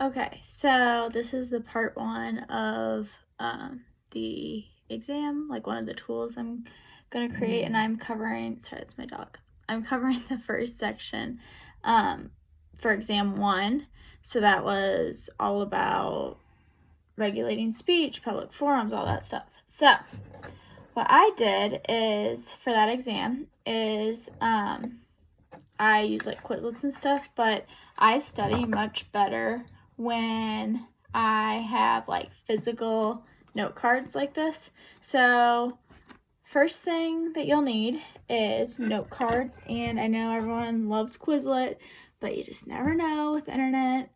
Okay, so this is the part one of the exam, like one of the tools I'm gonna create, and I'm covering, sorry, it's my dog. I'm covering the first section for exam one. So that was all about regulating speech, public forums, all that stuff. So what I did is, for that exam, is I use like Quizlets and stuff, but I study much better when I have like physical note cards like this. So first thing that you'll need is note cards, and I know everyone loves Quizlet, but you just never know with the internet,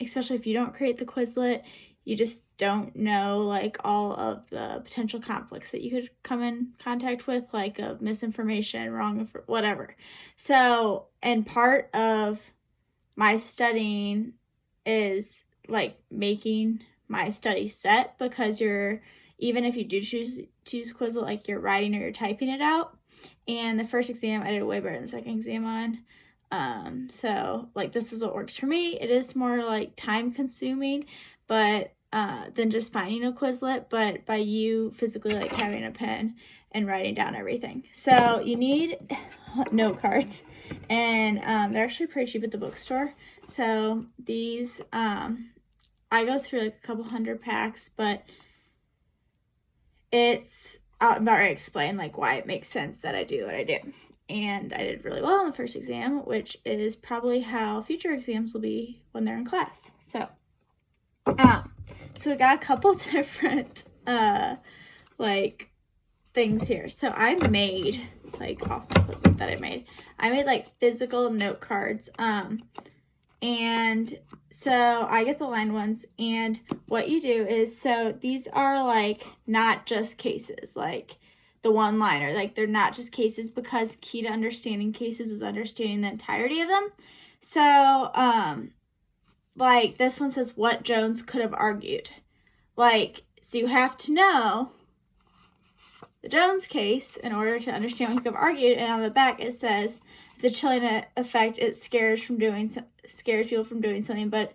especially if you don't create the Quizlet. You just don't know like all of the potential conflicts that you could come in contact with, like of misinformation, wrong, whatever. So, and part of my studying is like making my study set, because you're, even if you do choose Quizlet, like you're writing or you're typing it out. And the first exam I did way better than the second exam on. So like this is what works for me. It is more like time consuming, but than just finding a Quizlet, but by you physically like having a pen and writing down everything. So you need note cards, and they're actually pretty cheap at the bookstore. So these, I go through like a couple hundred packs, but it's, I'm about to explain like why it makes sense that I do what I do. And I did really well on the first exam, which is probably how future exams will be when they're in class. So we got a couple different like things here. So I made like off my Quizlet that I made like physical note cards. And so I get the lined ones, and what you do is, so these are like not just cases, like the one liner, like they're not just cases, because key to understanding cases is understanding the entirety of them. So like this one says what Jones could have argued. Like, so you have to know the Jones case in order to understand what he could have argued. And on the back it says the chilling effect, it scares people from doing something, but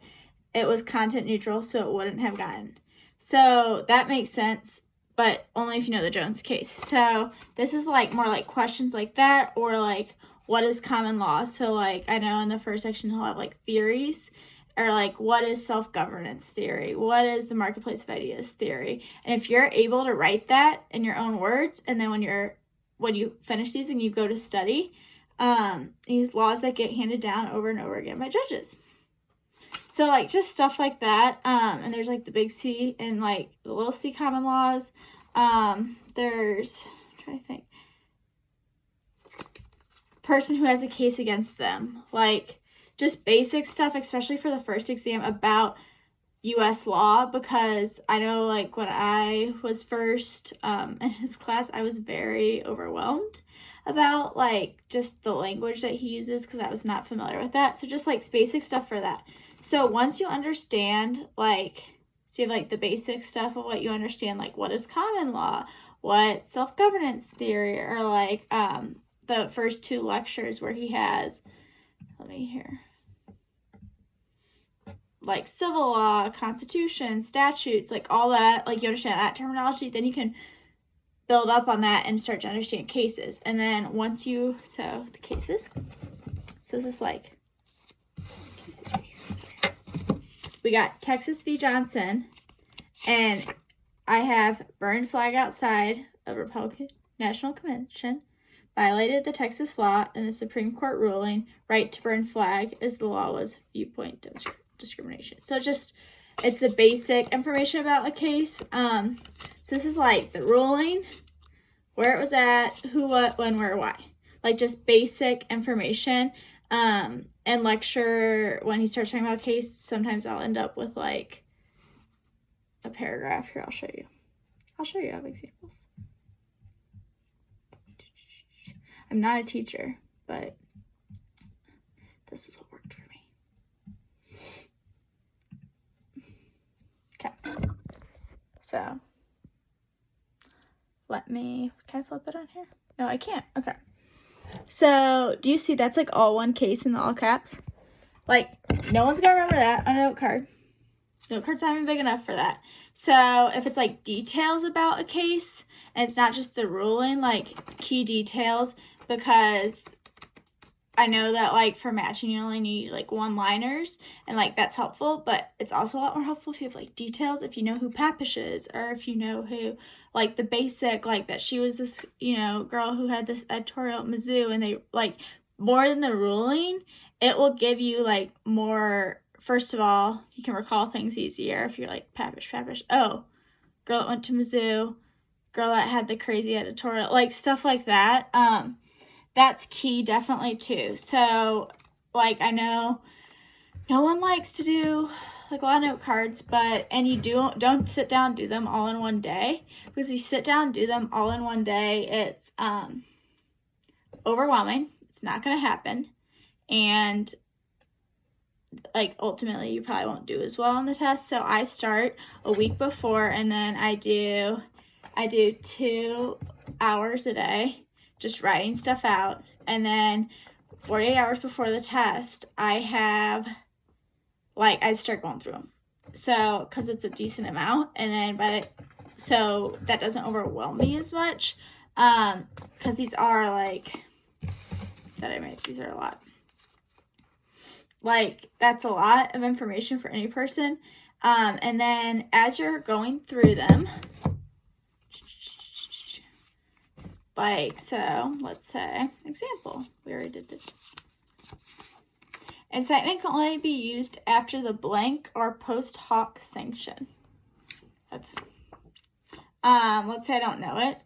it was content neutral, so it wouldn't have gotten. So that makes sense, but only if you know the Jones case. So this is like more like questions like that, or like what is common law. So like I know in the first section he'll have like theories, or like what is self-governance theory, what is the marketplace of ideas theory. And if you're able to write that in your own words, and then when you finish these and you go to study these laws that get handed down over and over again by judges. So like just stuff like that. And there's like the big C and like the little C common laws. There's, I'm trying to think, person who has a case against them, like just basic stuff, especially for the first exam, about US law, because I know like when I was first in his class, I was very overwhelmed about like just the language that he uses, because I was not familiar with that. So just like basic stuff for that. So once you understand, like, so you have like the basic stuff of what you understand, like what is common law, what self-governance theory, or like the first two lectures where he has, let me hear, like civil law, constitution, statutes, like all that, like you understand that terminology, then you can build up on that and start to understand cases. And then once you, so the cases, so this is like cases right here, sorry. We got Texas v. Johnson, and I have burned flag outside of Republican National Convention, violated the Texas law and the Supreme Court ruling, right to burn flag as the law was viewpoint discrimination. So just, it's the basic information about a case. So this is like the ruling, where it was at, who, what, when, where, why, like just basic information. And lecture, when he starts talking about a case, sometimes I'll end up with like a paragraph here. I'll show you I have examples. I'm not a teacher, but this is what worked for me. Okay. So let me, can I flip it on here? No, I can't. Okay. So do you see that's like all one case in the all caps? Like no one's gonna remember that on a note card. note card's not even big enough for that. So if it's like details about a case, and it's not just the ruling, like key details, because I know that like for matching you only need like one-liners, and like that's helpful, but it's also a lot more helpful if you have like details, if you know who Papish is, or if you know who, like the basic, like that she was this, you know, girl who had this editorial at Mizzou, and they like more than the ruling, it will give you like more. First of all, you can recall things easier if you're like Papish. Oh, girl that went to Mizzou, girl that had the crazy editorial, like stuff like that. That's key definitely too. So like I know no one likes to do like a lot of note cards, but and you don't sit down and do them all in one day, because if you sit down and do them all in one day, it's overwhelming. It's not going to happen, and like ultimately you probably won't do as well on the test. So I start a week before, and then I do 2 hours a day just writing stuff out, and then 48 hours before the test I start going through them, so because it's a decent amount, and then so that doesn't overwhelm me as much, because these are like these are a lot. Like that's a lot of information for any person, and then as you're going through them, like, so let's say, example, we already did this. Incitement can only be used after the blank or post hoc sanction. That's, let's say I don't know it.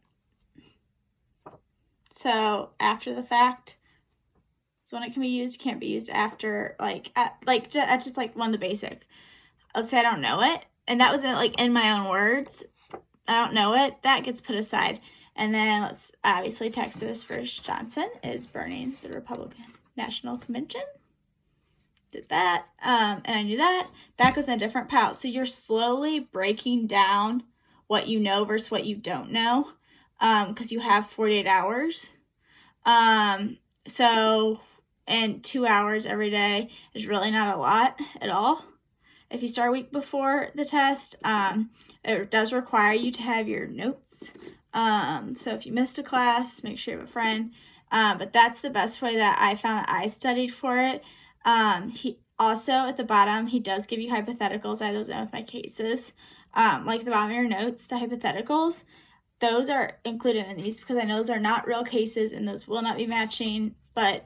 So after the fact, so when it can be used, can't be used after, that's just like one of the basic. Let's say I don't know it, and that was in my own words. I don't know it, that gets put aside. And then let's obviously Texas versus Johnson is burning the Republican National Convention. Did that, and I knew that. That goes in a different pile. So you're slowly breaking down what you know versus what you don't know, because you have 48 hours. So, and 2 hours every day is really not a lot at all. If you start a week before the test, it does require you to have your notes. So if you missed a class, make sure you have a friend. But that's the best way that I found that I studied for it. He also at the bottom, he does give you hypotheticals. I have those in with my cases. Like the bottom of your notes, the hypotheticals, those are included in these because I know those are not real cases and those will not be matching, but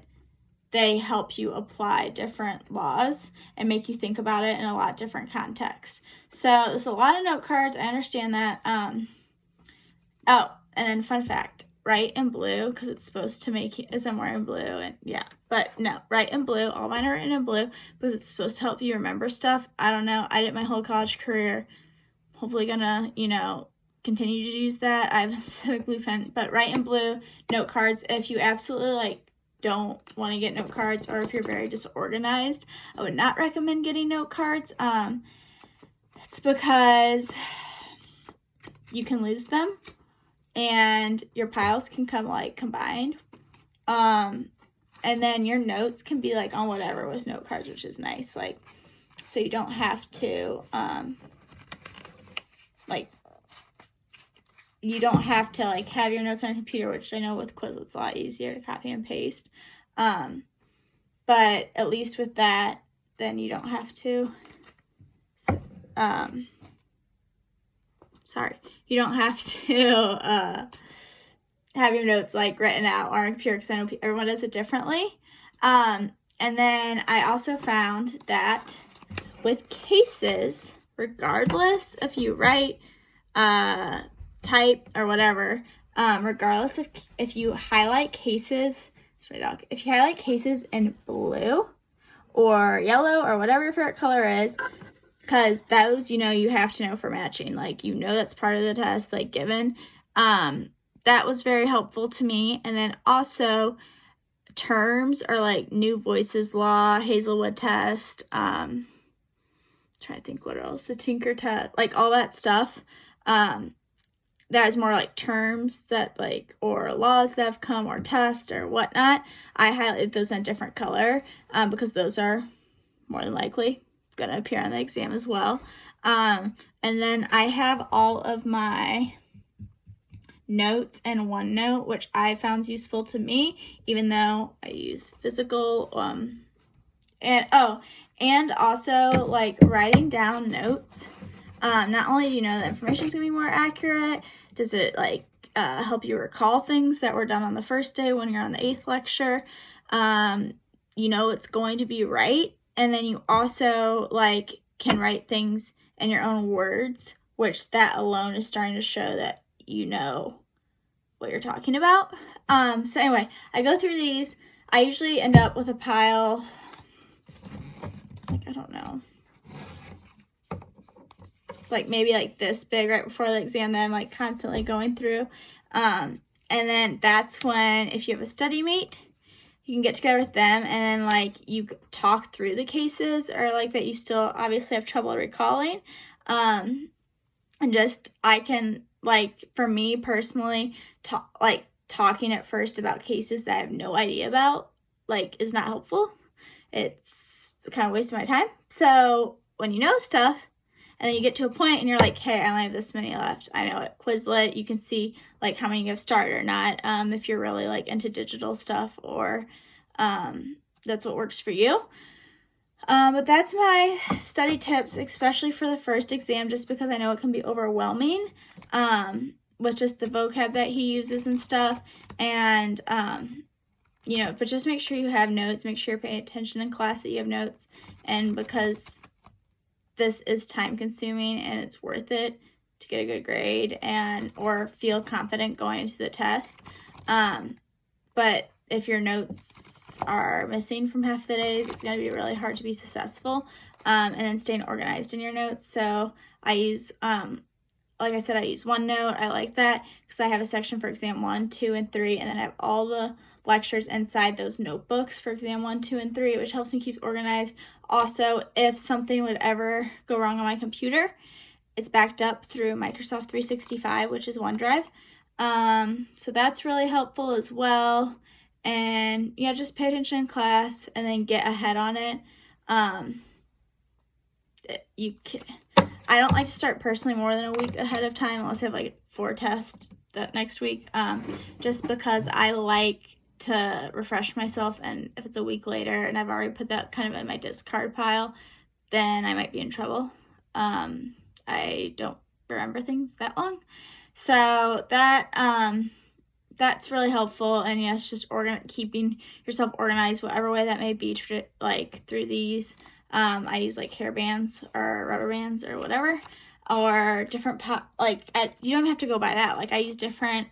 they help you apply different laws and make you think about it in a lot different context. So there's a lot of note cards. I understand that. Oh, and then fun fact, write in blue because it's supposed to make you, as I'm wearing blue, and yeah, but no, write in blue. All mine are written in blue because it's supposed to help you remember stuff. I don't know. I did my whole college career. Hopefully gonna, continue to use that. I have a specific blue pen, but write in blue note cards. If you absolutely don't want to get note cards, or if you're very disorganized, I would not recommend getting note cards. It's because you can lose them and your piles can come combined. And then your notes can be on whatever with note cards, which is nice. So you don't have to, you don't have to have your notes on a computer, which I know with Quizlet's it's a lot easier to copy and paste. But at least with that, then you don't have to, you don't have to have your notes written out on a computer, because I know everyone does it differently. And then I also found that with cases, regardless if you write, type, or whatever, regardless if you highlight cases, if you highlight cases in blue or yellow or whatever your favorite color is, because those, you have to know for matching, that's part of the test, given, that was very helpful to me. And then also terms are New Voices Law, Hazelwood test, trying to think what else, the Tinker test, all that stuff, that is more terms that or laws that have come, or tests or whatnot. I highlighted those in a different color, because those are more than likely going to appear on the exam as well. And then I have all of my notes in OneNote, which I found useful to me, even though I use physical, and also like writing down notes. Not only do you know the information is going to be more accurate, does it like help you recall things that were done on the first day when you're on the 8th lecture. You know it's going to be right, and then you also like can write things in your own words, which that alone is starting to show that you know what you're talking about. So anyway, I go through these. I usually end up with a pile, like, I don't know, like maybe like this big right before the exam that I'm like constantly going through. And then that's when, if you have a study mate, you can get together with them and then like you talk through the cases or like that you still obviously have trouble recalling. And just, I can, like, for me personally, talking at first about cases that I have no idea about, like, is not helpful. It's kind of wasting my time. So when you know stuff, and then you get to a point and you're like, hey, I only have this many left. I know at Quizlet, you can see like how many you have started or not, if you're really like into digital stuff, or that's what works for you. But that's my study tips, especially for the first exam, just because I know it can be overwhelming with just the vocab that he uses and stuff. And, you know, but just make sure you have notes. Make sure you're paying attention in class that you have notes. And because this is time consuming and it's worth it to get a good grade and or feel confident going into the test. But if your notes are missing from half the days, it's going to be really hard to be successful. And then staying organized in your notes. So I use, like I said, I use OneNote. I like that because I have a section for exam 1, 2, and 3, and then I have all the lectures inside those notebooks for exam 1, 2, and 3, which helps me keep organized. Also, if something would ever go wrong on my computer, it's backed up through Microsoft 365, which is OneDrive. So that's really helpful as well. And yeah, just pay attention in class and then get ahead on it. I don't like to start personally more than a week ahead of time unless I have like 4 tests that next week, just because I like to refresh myself, and if it's a week later and I've already put that kind of in my discard pile, then I might be in trouble. I don't remember things that long, so that's really helpful. And yes, just keeping yourself organized whatever way that may be, like through these. I use like hair bands or rubber bands or whatever, or different you don't have to go by that. Like I use different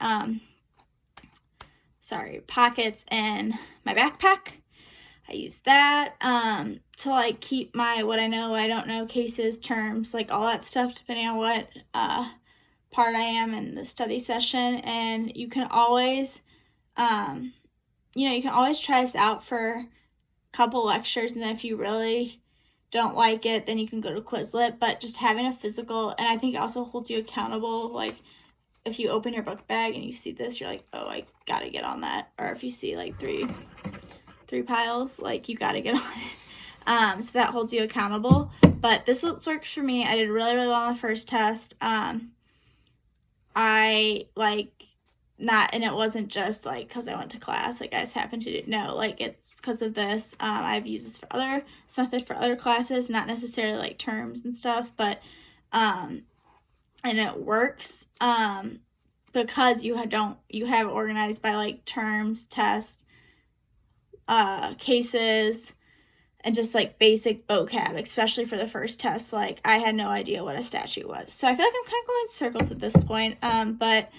pockets in my backpack. I use that to like keep my what I know, what I don't know, cases, terms, like all that stuff, depending on what part I am in the study session. And you can always, you can always try this out for a couple lectures, and then if you really don't like it, then you can go to Quizlet. But just having a physical, and I think it also holds you accountable. Like if you open your book bag and you see this, you're like, oh, I gotta get on that. Or if you see like three piles, like you gotta get on it. So that holds you accountable. But this works for me. I did really, really well on the first test. And it wasn't just like because I went to class, like I just happened to no, like it's because of this. I've used this method for other classes, not necessarily like terms and stuff, but and it works because you have organized by like terms, tests, cases, and just like basic vocab, especially for the first test. Like I had no idea what a statute was, so I feel like I'm kind of going in circles at this point. But